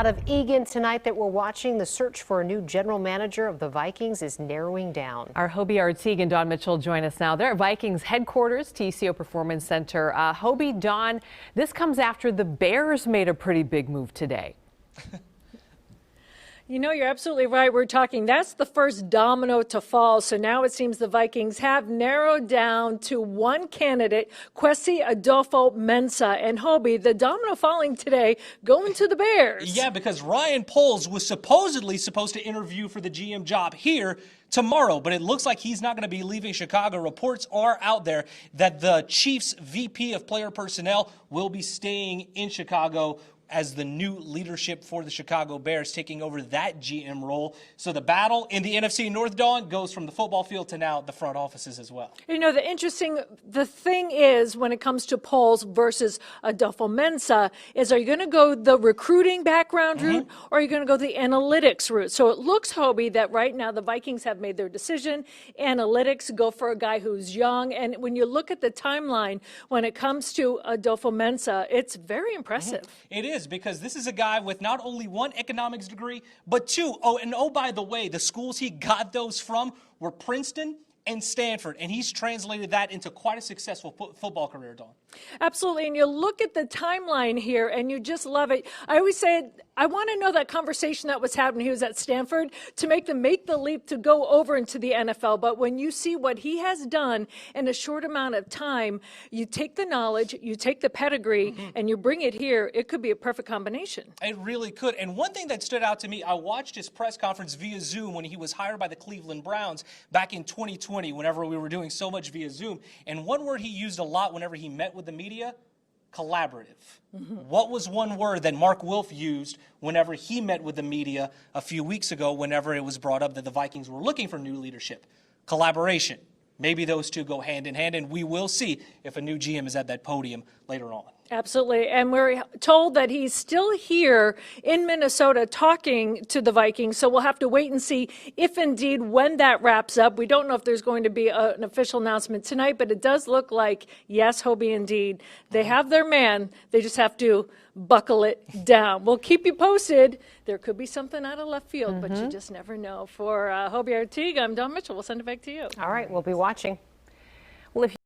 out of Eagan tonight that we're watching. The search for a new general manager of the Vikings is narrowing down. Our Hobie and Don Mitchell join us now. They're at Vikings headquarters, TCO Performance Center. Hobie, Don, this comes after the Bears made a pretty big move today. You know, you're absolutely right. We're talking, that's the first domino to fall. So now it seems the Vikings have narrowed down to one candidate, Kwesi Adofo-Mensah. And Hobie, the domino falling today, going to the Bears. Yeah, because Ryan Poles was supposedly supposed to interview for the GM job here tomorrow, but it looks like he's not going to be leaving Chicago. Reports are out there that the Chiefs VP of player personnel will be staying in Chicago as the new leadership for the Chicago Bears, taking over that GM role. So the battle in the NFC North, Dawn, goes from the football field to now the front offices as well. You know, the thing is, when it comes to Poles versus Adofo-Mensah, is are you going to go the recruiting background route, or are you going to go the analytics route? So it looks, Hobie, that right now the Vikings have made their decision. Analytics go for a guy who's young. And when you look at the timeline, when it comes to Adofo-Mensah, it's very impressive. It is, because this is a guy with not only one economics degree, but two. Oh, by the way, the schools he got those from were Princeton and Stanford, and he's translated that into quite a successful football career, Dawn. Absolutely, and you look at the timeline here, and you just love it. I always say, I want to know that conversation that was happening. He was at Stanford to make the leap to go over into the NFL. But when you see what he has done in a short amount of time, you take the knowledge, you take the pedigree, and you bring it here. It could be a perfect combination. It really could. And one thing that stood out to me, I watched his press conference via Zoom when he was hired by the Cleveland Browns back in 2020, whenever we were doing so much via Zoom. And one word he used a lot whenever he met with the media: collaborative. What was one word that Mark Wilf used whenever he met with the media a few weeks ago, whenever it was brought up that the Vikings were looking for new leadership? Collaboration. Maybe those two go hand in hand, and we will see if a new GM is at that podium later on. Absolutely. And we're told that he's still here in Minnesota talking to the Vikings. So we'll have to wait and see if indeed when that wraps up. We don't know if there's going to be an official announcement tonight, but it does look like, yes, Hobie, indeed, they have their man. They just have to buckle it down. We'll keep you posted. There could be something out of left field, but you just never know. For Hobie, I'm Don Mitchell. We'll send it back to you. All right, we'll be watching. Well, if